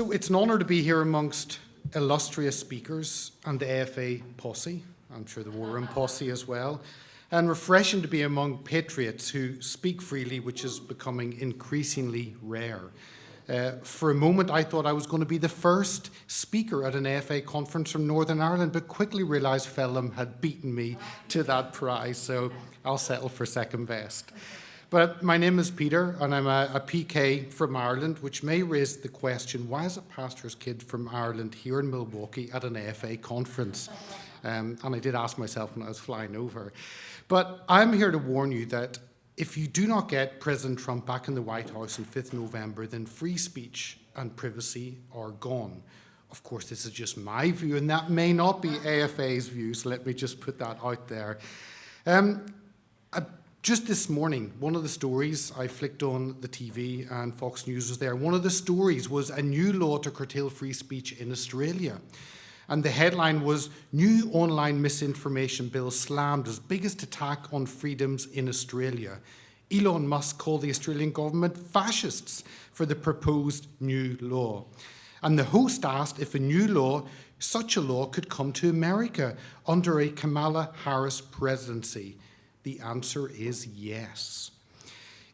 So it's an honour to be here amongst illustrious speakers and the AFA posse. I'm sure the War Room posse as well. And refreshing to be among patriots who speak freely, which is becoming increasingly rare. For a moment, I thought I was going to be the first speaker at an AFA conference from Northern Ireland, but quickly realised Felham had beaten me to that prize, so I'll settle for second best. But my name is Peter, and I'm a PK from Ireland, which may raise the question, why is a pastor's kid from Ireland here in Milwaukee at an AFA conference? And I did ask myself when I was flying over. But I'm here to warn you that if you do not get President Trump back in the White House on 5th November, then free speech and privacy are gone. Of course, this is just my view, and that may not be AFA's view, so let me just put that out there. Just this morning, one of the stories, I flicked on the TV and Fox News was there. One of the stories was a new law to curtail free speech in Australia. And the headline was, New Online Misinformation Bill Slammed as Biggest Attack on Freedoms in Australia. Elon Musk called the Australian government fascists for the proposed new law. And the host asked if such a law could come to America under a Kamala Harris presidency. The answer is yes.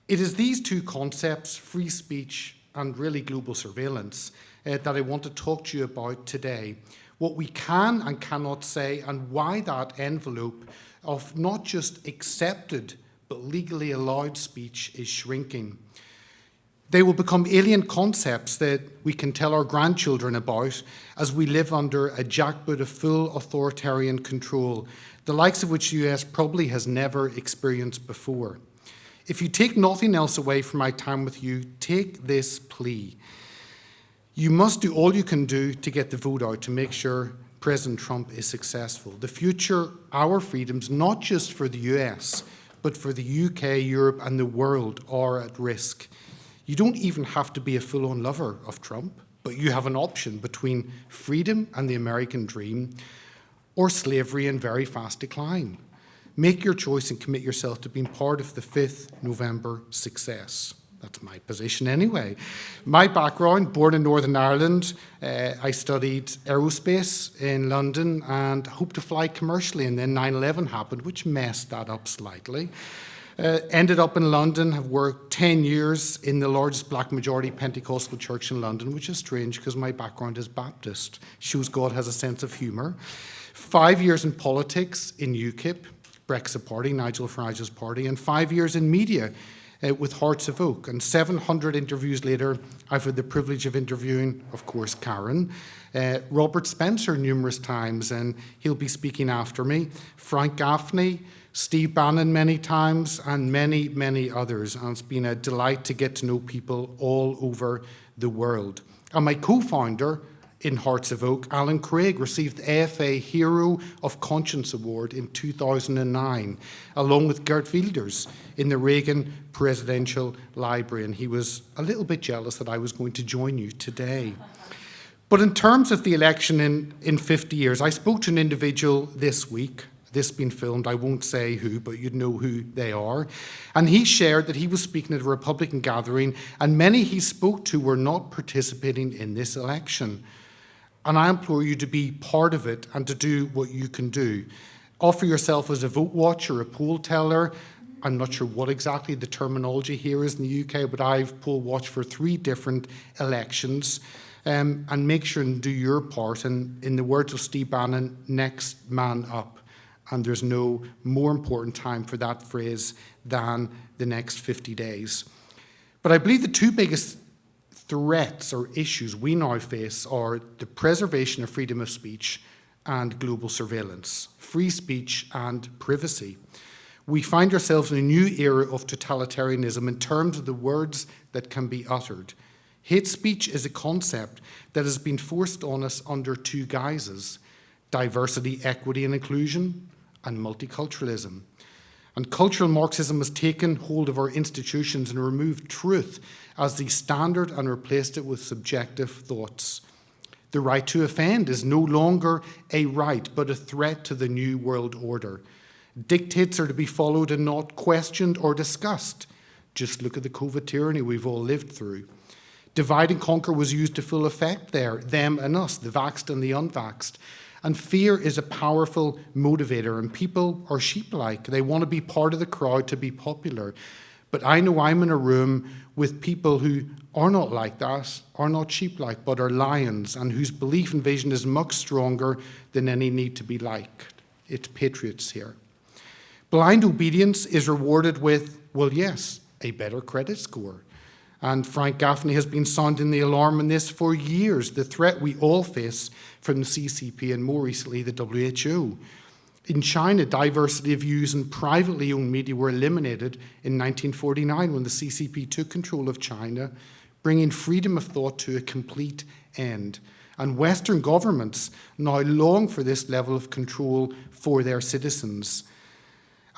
It is these two concepts, free speech and really global surveillance, that I want to talk to you about today. What we can and cannot say, and why that envelope of not just accepted but legally allowed speech is shrinking. They will become alien concepts that we can tell our grandchildren about as we live under a jackboot of full authoritarian control, the likes of which the US probably has never experienced before. If you take nothing else away from my time with you, take this plea. You must do all you can do to get the vote out to make sure President Trump is successful. The future, our freedoms, not just for the US, but for the UK, Europe, and the world are at risk. You don't even have to be a full-on lover of Trump, but you have an option between freedom and the American dream or slavery in very fast decline. Make your choice and commit yourself to being part of the 5th November success. That's my position anyway. My background, born in Northern Ireland, I studied aerospace in London and hoped to fly commercially, and then 9/11 happened, which messed that up slightly. Ended up in London, have worked 10 years in the largest black majority Pentecostal church in London, which is strange because my background is Baptist. Shows God has a sense of humour. 5 years in politics in UKIP, Brexit Party, Nigel Farage's party, and 5 years in media with Hearts of Oak. And 700 interviews later, I've had the privilege of interviewing, of course, Karen, Robert Spencer numerous times, and he'll be speaking after me, Frank Gaffney, Steve Bannon many times, and many, many others. And it's been a delight to get to know people all over the world. And my co-founder in Hearts of Oak, Alan Craig, received the AFA Hero of Conscience Award in 2009, along with Gert Wilders in the Reagan Presidential Library. And he was a little bit jealous that I was going to join you today. But in terms of the election in 50 years, I spoke to an individual this week. This being filmed, I won't say who, but you'd know who they are. And he shared that he was speaking at a Republican gathering, and many he spoke to were not participating in this election. And I implore you to be part of it and to do what you can do. Offer yourself as a vote watcher, a poll teller. I'm not sure what exactly the terminology here is in the UK, but I've poll watched for 3 different elections. And make sure and do your part. And in the words of Steve Bannon, next man up. And there's no more important time for that phrase than the next 50 days. But I believe the 2 biggest threats or issues we now face are the preservation of freedom of speech and global surveillance, free speech and privacy. We find ourselves in a new era of totalitarianism in terms of the words that can be uttered. Hate speech is a concept that has been forced on us under 2 guises: diversity, equity and inclusion, and multiculturalism. And cultural Marxism has taken hold of our institutions and removed truth as the standard and replaced it with subjective thoughts. The right to offend is no longer a right, but a threat to the new world order. Dictates are to be followed and not questioned or discussed. Just look at the COVID tyranny we've all lived through. Divide and conquer was used to full effect there, them and us, the vaxxed and the unvaxxed. And fear is a powerful motivator, and people are sheep-like. They want to be part of the crowd to be popular. But I know I'm in a room with people who are not like that, are not sheep-like, but are lions, and whose belief and vision is much stronger than any need to be liked. It's patriots here. Blind obedience is rewarded with, well, yes, a better credit score. And Frank Gaffney has been sounding the alarm on this for years, the threat we all face from the CCP and more recently the WHO. In China, diversity of views in privately owned media were eliminated in 1949 when the CCP took control of China, bringing freedom of thought to a complete end. And Western governments now long for this level of control for their citizens.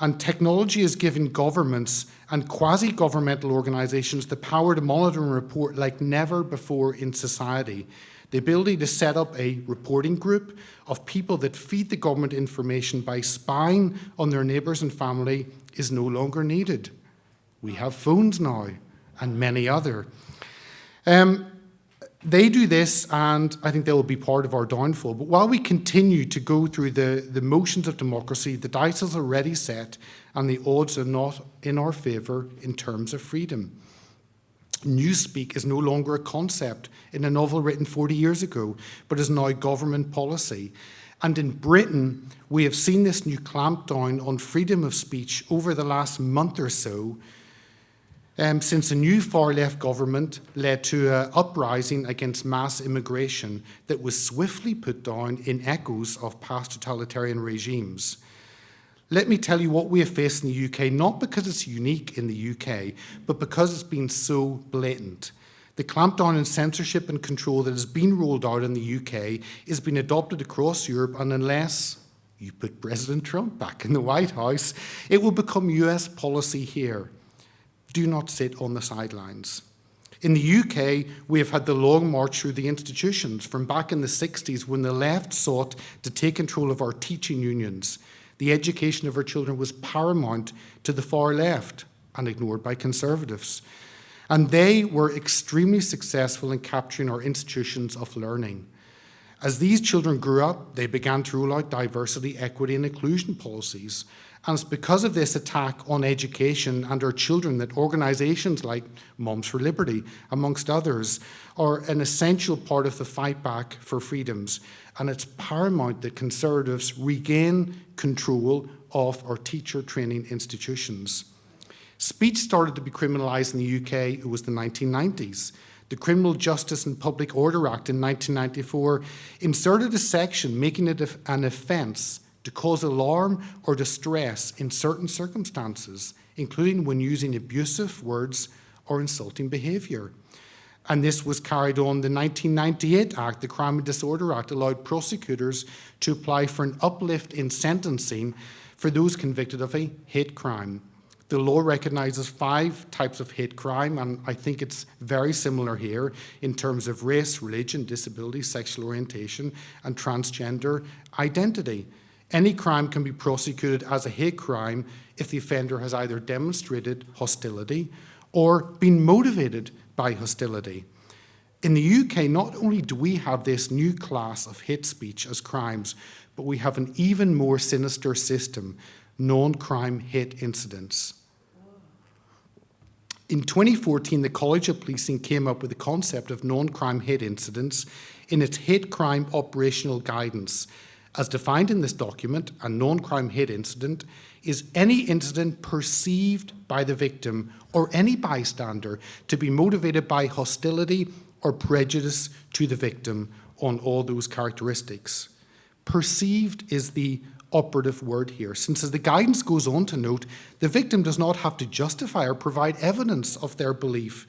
And technology has given governments and quasi-governmental organisations the power to monitor and report like never before in society. The ability to set up a reporting group of people that feed the government information by spying on their neighbours and family is no longer needed. We have phones now, and many other. They do this, and I think they will be part of our downfall. But while we continue to go through the motions of democracy, the dice is already set, and the odds are not in our favour in terms of freedom. Newspeak is no longer a concept in a novel written 40 years ago, but is now government policy. And in Britain, we have seen this new clampdown on freedom of speech over the last month or so, since a new far-left government led to an uprising against mass immigration that was swiftly put down in echoes of past totalitarian regimes. Let me tell you what we have faced in the UK, not because it's unique in the UK, but because it's been so blatant. The clampdown on censorship and control that has been rolled out in the UK is being adopted across Europe, and unless you put President Trump back in the White House, it will become US policy here. Do not sit on the sidelines. In the UK, we have had the long march through the institutions from back in the 60s when the left sought to take control of our teaching unions. The education of our children was paramount to the far left and ignored by conservatives. And they were extremely successful in capturing our institutions of learning. As these children grew up, they began to roll out diversity, equity, and inclusion policies. And it's because of this attack on education and our children that organisations like Moms for Liberty, amongst others, are an essential part of the fight back for freedoms. And it's paramount that Conservatives regain control of our teacher training institutions. Speech started to be criminalised in the UK, it was the 1990s. The Criminal Justice and Public Order Act in 1994 inserted a section making it an offence to cause alarm or distress in certain circumstances, including when using abusive words or insulting behaviour. And this was carried on. The 1998 Act, the Crime and Disorder Act, allowed prosecutors to apply for an uplift in sentencing for those convicted of a hate crime. The law recognises 5 types of hate crime, and I think it's very similar here in terms of race, religion, disability, sexual orientation, and transgender identity. Any crime can be prosecuted as a hate crime if the offender has either demonstrated hostility or been motivated by hostility. In the UK, not only do we have this new class of hate speech as crimes, but we have an even more sinister system, non-crime hate incidents. In 2014, the College of Policing came up with the concept of non-crime hate incidents in its hate crime operational guidance. As defined in this document, a non-crime hate incident is any incident perceived by the victim or any bystander to be motivated by hostility or prejudice to the victim on all those characteristics. Perceived is the operative word here, since as the guidance goes on to note, the victim does not have to justify or provide evidence of their belief,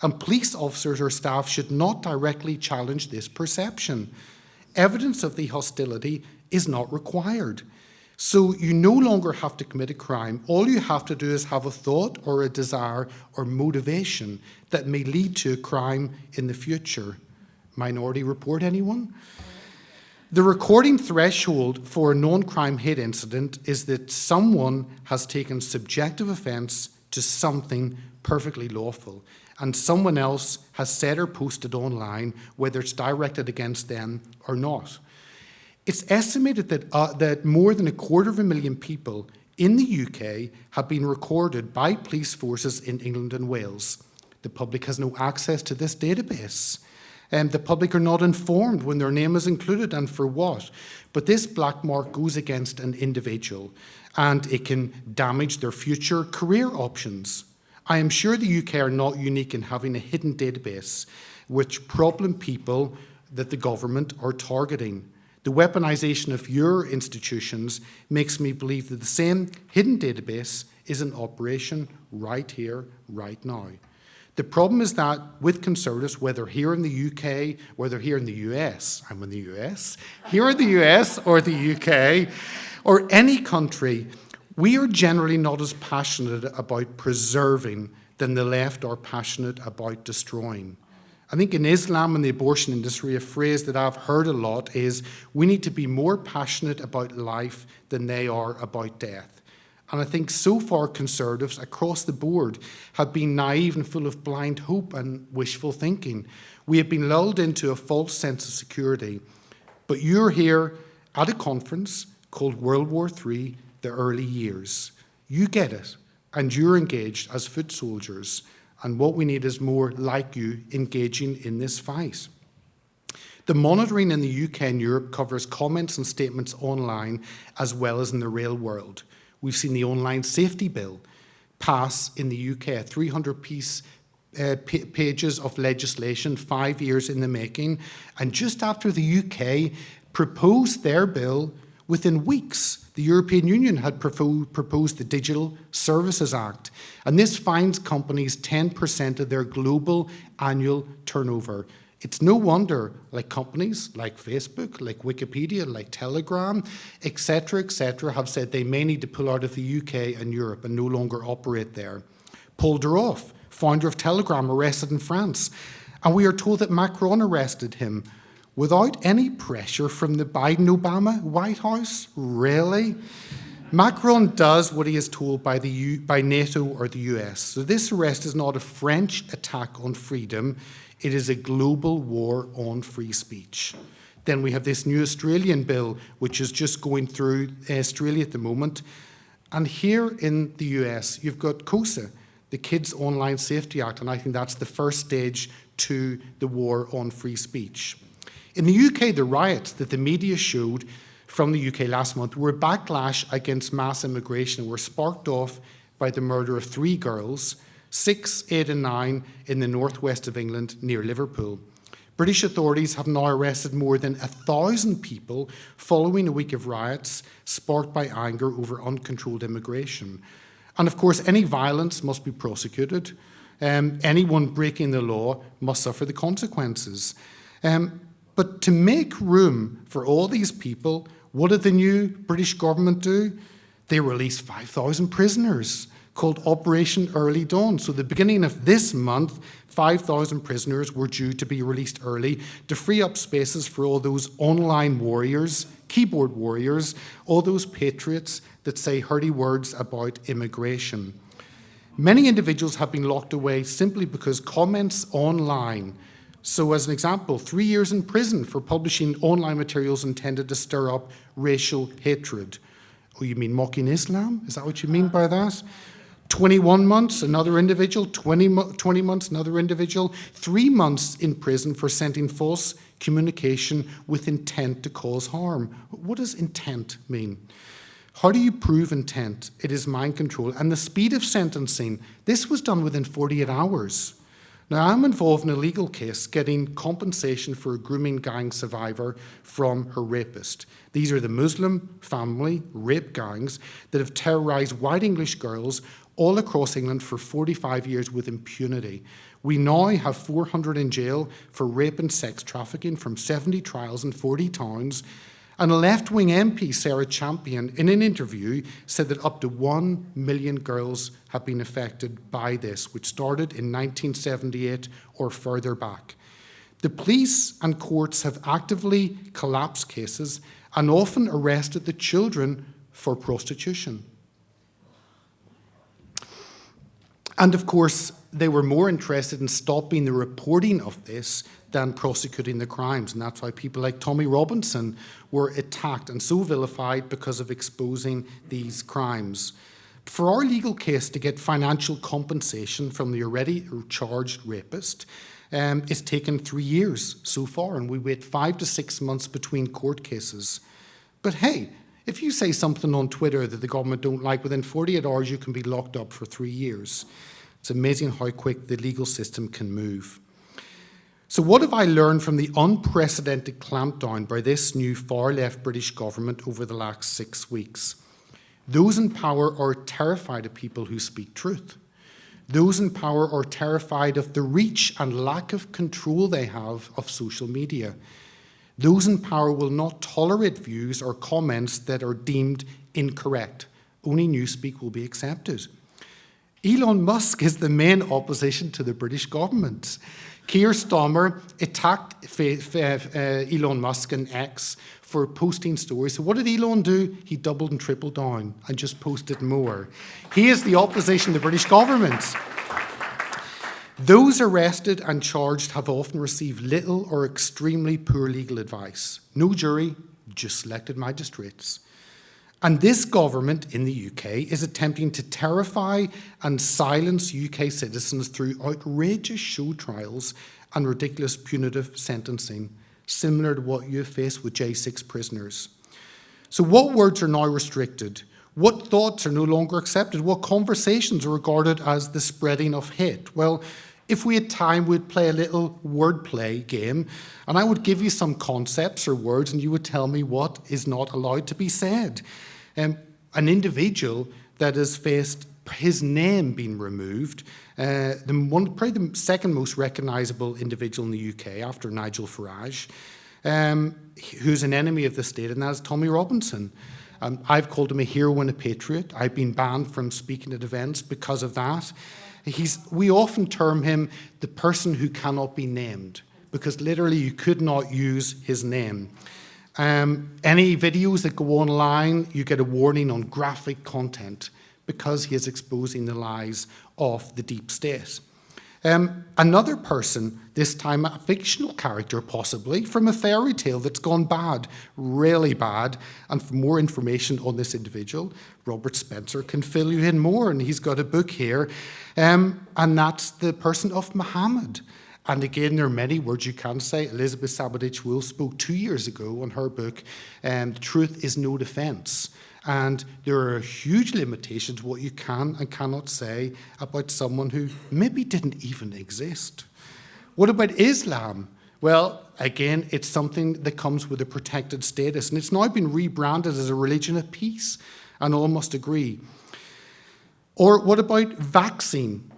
and police officers or staff should not directly challenge this perception. Evidence of the hostility is not required. So you no longer have to commit a crime. All you have to do is have a thought or a desire or motivation that may lead to a crime in the future. Minority Report, anyone? The recording threshold for a non-crime hate incident is that someone has taken subjective offence to something perfectly lawful. And someone else has said or posted online, whether it's directed against them or not. It's estimated that more than 250,000 people in the UK have been recorded by police forces in England and Wales. The public has no access to this database. The public are not informed when their name is included and for what. But this black mark goes against an individual, and it can damage their future career options. I am sure the UK are not unique in having a hidden database which problem people that the government are targeting. The weaponization of your institutions makes me believe that the same hidden database is in operation right here, right now. The problem is that with Conservatives, whether here in the UK, whether here in the US, I'm in the US, here in the US or the UK, or any country, we are generally not as passionate about preserving than the left are passionate about destroying. I think in Islam and the abortion industry, a phrase that I've heard a lot is, we need to be more passionate about life than they are about death. And I think so far Conservatives across the board have been naive and full of blind hope and wishful thinking. We have been lulled into a false sense of security. But you're here at a conference called World War III, the early years. You get it, and you're engaged as foot soldiers. And what we need is more like you engaging in this fight. The monitoring in the UK and Europe covers comments and statements online as well as in the real world. We've seen the online safety bill pass in the UK, 300 pages of legislation, 5 years in the making. And just after the UK proposed their bill, within weeks, the European Union had proposed the Digital Services Act, and this fines companies 10% of their global annual turnover. It's no wonder like companies like Facebook, like Wikipedia, like Telegram, etc., have said they may need to pull out of the UK and Europe and no longer operate there. Paul Duroff, founder of Telegram, arrested in France, and we are told that Macron arrested him without any pressure from the Biden-Obama White House? Really? Macron does what he is told by NATO or the US. So this arrest is not a French attack on freedom, it is a global war on free speech. Then we have this new Australian bill, which is just going through Australia at the moment. And here in the US, you've got COSA, the Kids Online Safety Act, and I think that's the first stage to the war on free speech. In the UK, the riots that the media showed from the UK last month were a backlash against mass immigration and were sparked off by the murder of 3 girls, 6, 8 and 9 in the northwest of England near Liverpool. British authorities have now arrested more than 1,000 people following a week of riots sparked by anger over uncontrolled immigration. And of course, any violence must be prosecuted. Anyone breaking the law must suffer the consequences. But to make room for all these people, what did the new British government do? They released 5,000 prisoners called Operation Early Dawn. So the beginning of this month, 5,000 prisoners were due to be released early to free up spaces for all those online warriors, keyboard warriors, all those patriots that say hearty words about immigration. Many individuals have been locked away simply because comments online. So as an example, 3 years in prison for publishing online materials intended to stir up racial hatred. Oh, you mean mocking Islam? Is that what you mean by that? 21 months, another individual, 20 months, another individual, 3 months in prison for sending false communication with intent to cause harm. What does intent mean? How do you prove intent? It is mind control. And the speed of sentencing, this was done within 48 hours. Now, I'm involved in a legal case getting compensation for a grooming gang survivor from her rapist. These are the Muslim family rape gangs that have terrorised white English girls all across England for 45 years with impunity. We now have 400 in jail for rape and sex trafficking from 70 trials in 40 towns. And a left-wing MP, Sarah Champion, in an interview said that up to 1 million girls have been affected by this, which started in 1978 or further back. The police and courts have actively collapsed cases and often arrested the children for prostitution. And of course, they were more interested in stopping the reporting of this than prosecuting the crimes. And that's why people like Tommy Robinson were attacked and so vilified because of exposing these crimes. For our legal case to get financial compensation from the already charged rapist, it's taken 3 years so far, and we wait 5 to 6 months between court cases. But hey, if you say something on Twitter that the government don't like, within 48 hours you can be locked up for 3 years. It's amazing how quick the legal system can move. So what have I learned from the unprecedented clampdown by this new far-left British government over the last 6 weeks? Those in power are terrified of people who speak truth. Those in power are terrified of the reach and lack of control they have of social media. Those in power will not tolerate views or comments that are deemed incorrect. Only newspeak will be accepted. Elon Musk is the main opposition to the British government. Keir Starmer attacked Elon Musk and X for posting stories. So what did Elon do? He doubled and tripled down and just posted more. He is the opposition to the British government. Those arrested and charged have often received little or extremely poor legal advice. No jury, just selected magistrates. And this government in the UK is attempting to terrify and silence UK citizens through outrageous show trials and ridiculous punitive sentencing, similar to what you face with J6 prisoners. So what words are now restricted? What thoughts are no longer accepted? What conversations are regarded as the spreading of hate? Well, if we had time, we'd play a little wordplay game, and I would give you some concepts or words, and you would tell me what is not allowed to be said. An individual that has faced his name being removed, probably the second most recognisable individual in the UK after Nigel Farage, who's an enemy of the state, and that is Tommy Robinson. I've called him a hero and a patriot. I've been banned from speaking at events because of that. We often term him the person who cannot be named, because literally you could not use his name. Any videos that go online, you get a warning on graphic content because he is exposing the lies of the deep state. Another person, this time a fictional character possibly, from a fairy tale that's gone bad, really bad, and for more information on this individual, Robert Spencer can fill you in more, and he's got a book here, and that's the person of Muhammad. And again, there are many words you can say. Elizabeth Sabadich-Wool spoke 2 years ago on her book, The Truth is No Defence. And there are huge limitations what you can and cannot say about someone who maybe didn't even exist. What about Islam? Well, again, it's something that comes with a protected status, and it's now been rebranded as a religion of peace, and all must agree. Or what about vaccine?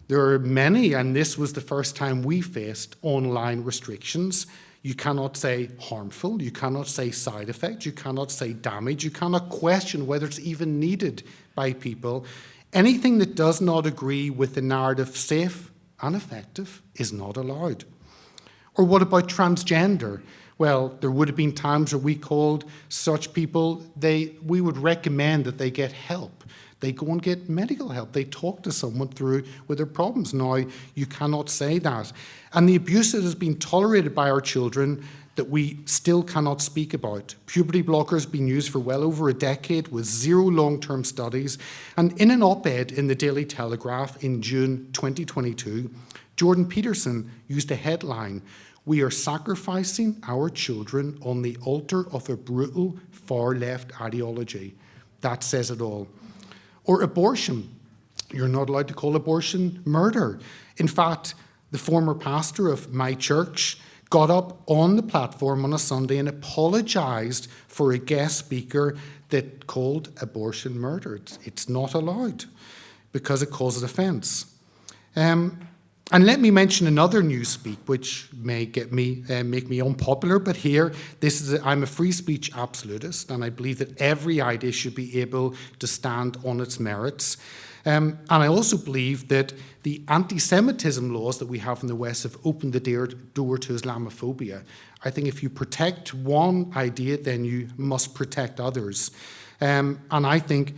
There are many, and this was the first time we faced online restrictions. You cannot say harmful, you cannot say side effect, you cannot say damage, you cannot question whether it's even needed by people. Anything that does not agree with the narrative safe and effective is not allowed. Or what about transgender? Well, there would have been times where we called such people, we would recommend that they get help. They go and get medical help. They talk to someone through with their problems. Now, you cannot say that. And the abuse that has been tolerated by our children that we still cannot speak about. Puberty blockers being used for well over a decade with zero long-term studies. And in an op-ed in the Daily Telegraph in June 2022, Jordan Peterson used a headline, "We are sacrificing our children on the altar of a brutal far-left ideology." That says it all. Or abortion. You're not allowed to call abortion murder. In fact, the former pastor of my church got up on the platform on a Sunday and apologised for a guest speaker that called abortion murder. It's not allowed because it causes offence. And let me mention another newspeak, which may make me unpopular, but here, I'm a free speech absolutist, and I believe that every idea should be able to stand on its merits. And I also believe that the anti-Semitism laws that we have in the West have opened the door to Islamophobia. I think if you protect one idea, then you must protect others. And I think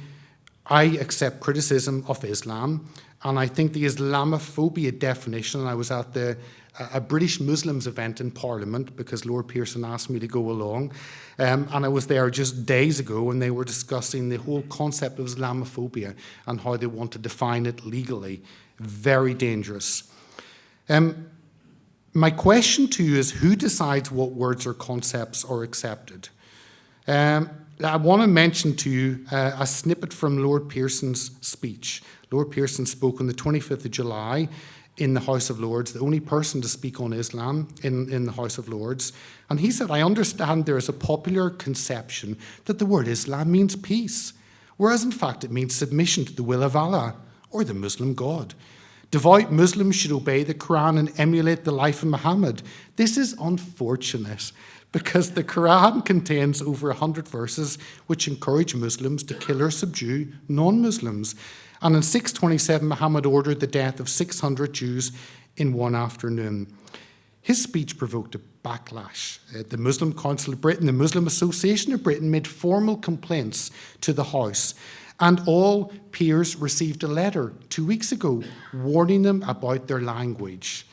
I accept criticism of Islam, And I think the Islamophobia definition, and I was at a British Muslims event in Parliament because Lord Pearson asked me to go along. And I was there just days ago and they were discussing the whole concept of Islamophobia and how they want to define it legally. Very dangerous. My question to you is, who decides what words or concepts are accepted? I want to mention to you a snippet from Lord Pearson's speech. Lord Pearson spoke on the 25th of July in the House of Lords, the only person to speak on Islam in the House of Lords. And he said, I understand there is a popular conception that the word Islam means peace, whereas in fact it means submission to the will of Allah or the Muslim God. Devout Muslims should obey the Quran and emulate the life of Muhammad. This is unfortunate because the Quran contains over 100 verses which encourage Muslims to kill or subdue non-Muslims. And in 627, Muhammad ordered the death of 600 Jews in one afternoon. His speech provoked a backlash. The Muslim Council of Britain, the Muslim Association of Britain made formal complaints to the House. And all peers received a letter 2 weeks ago warning them about their language.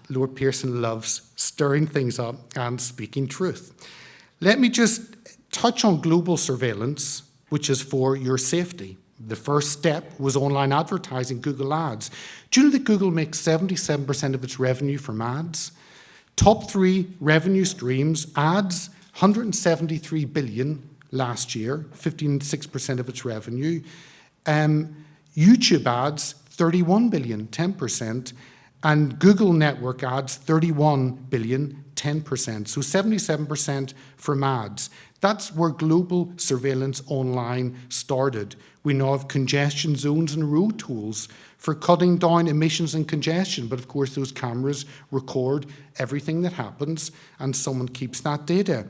Lord Pearson loves stirring things up and speaking truth. Let me just touch on global surveillance, which is for your safety. The first step was online advertising, Google Ads. Do you know that Google makes 77% of its revenue from ads? Top 3 revenue streams, ads, 173 billion last year, 15.6% of its revenue. YouTube ads, 31 billion, 10%. And Google network ads, 31 billion, 10%. So 77% from ads. That's where global surveillance online started. We now have congestion zones and road tolls for cutting down emissions and congestion. But of course, those cameras record everything that happens and someone keeps that data.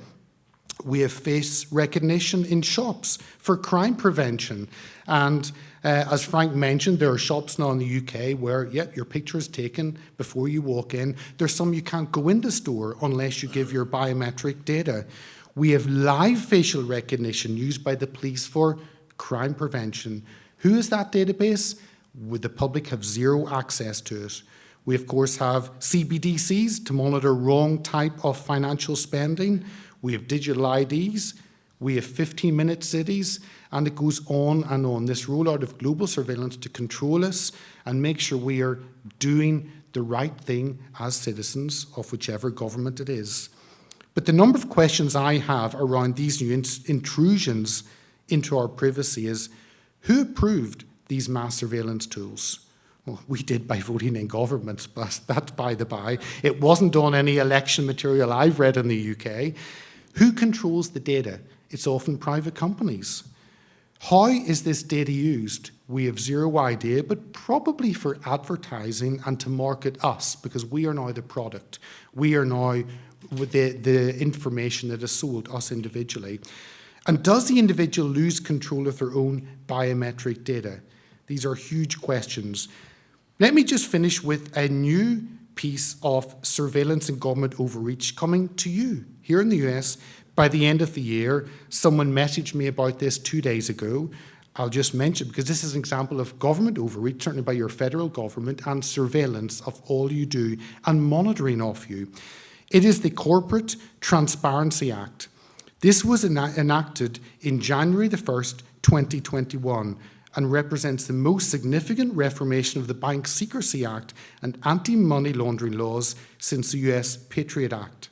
We have face recognition in shops for crime prevention. And as Frank mentioned, there are shops now in the UK where, your picture is taken before you walk in. There's some you can't go in the store unless you give your biometric data. We have live facial recognition used by the police for crime prevention. Who is that database? Would the public have zero access to it? We, of course, have CBDCs to monitor wrong type of financial spending. We have digital IDs. We have 15-minute cities, and it goes on and on. This rollout of global surveillance to control us and make sure we are doing the right thing as citizens of whichever government it is. But the number of questions I have around these new intrusions into our privacy is, who approved these mass surveillance tools? Well, we did by voting in government, but that's by the by. It wasn't on any election material I've read in the UK. Who controls the data? It's often private companies. How is this data used? We have zero idea, but probably for advertising and to market us, because we are now the product. We are now with the information that is sold us individually. And does the individual lose control of their own biometric data? These are huge questions. Let me just finish with a new piece of surveillance and government overreach coming to you here in the US. By the end of the year, someone messaged me about this 2 days ago. I'll just mention, because this is an example of government overreach, certainly by your federal government, and surveillance of all you do and monitoring of you. It is the Corporate Transparency Act. This was enacted in January the 1st, 2021, and represents the most significant reformation of the Bank Secrecy Act and anti-money laundering laws since the US Patriot Act.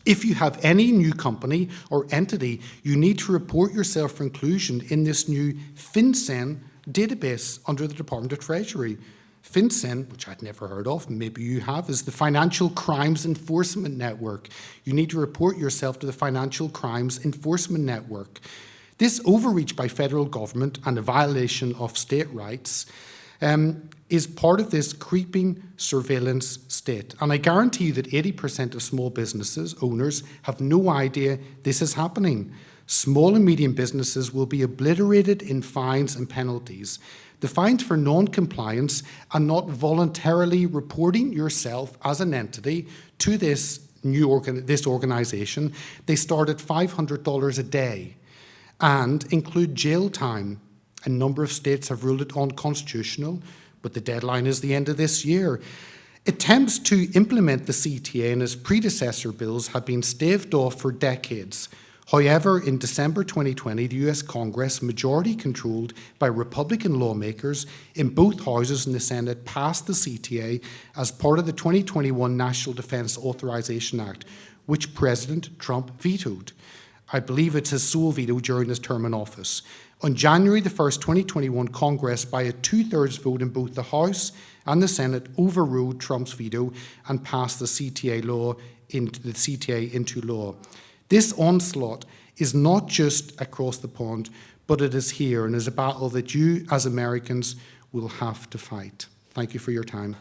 If you have any new company or entity, you need to report yourself for inclusion in this new FinCEN database under the Department of Treasury. FinCEN, which I'd never heard of, maybe you have, is the Financial Crimes Enforcement Network. You need to report yourself to the Financial Crimes Enforcement Network. This overreach by federal government and a violation of state rights is part of this creeping surveillance state. And I guarantee you that 80% of small businesses, owners, have no idea this is happening. Small and medium businesses will be obliterated in fines and penalties. The fines for non-compliance and not voluntarily reporting yourself as an entity to this organization, they start at $500 a day and include jail time. A number of states have ruled it unconstitutional, but the deadline is the end of this year. Attempts to implement the CTA and its predecessor bills have been staved off for decades. However, in December 2020, the US Congress, majority controlled by Republican lawmakers in both houses in the Senate, passed the CTA as part of the 2021 National Defense Authorization Act, which President Trump vetoed. I believe it's his sole veto during his term in office. On January the 1st, 2021, Congress, by a 2/3 vote in both the House and the Senate, overruled Trump's veto and passed the CTA into law. This onslaught is not just across the pond, but it is here and is a battle that you, as Americans, will have to fight. Thank you for your time.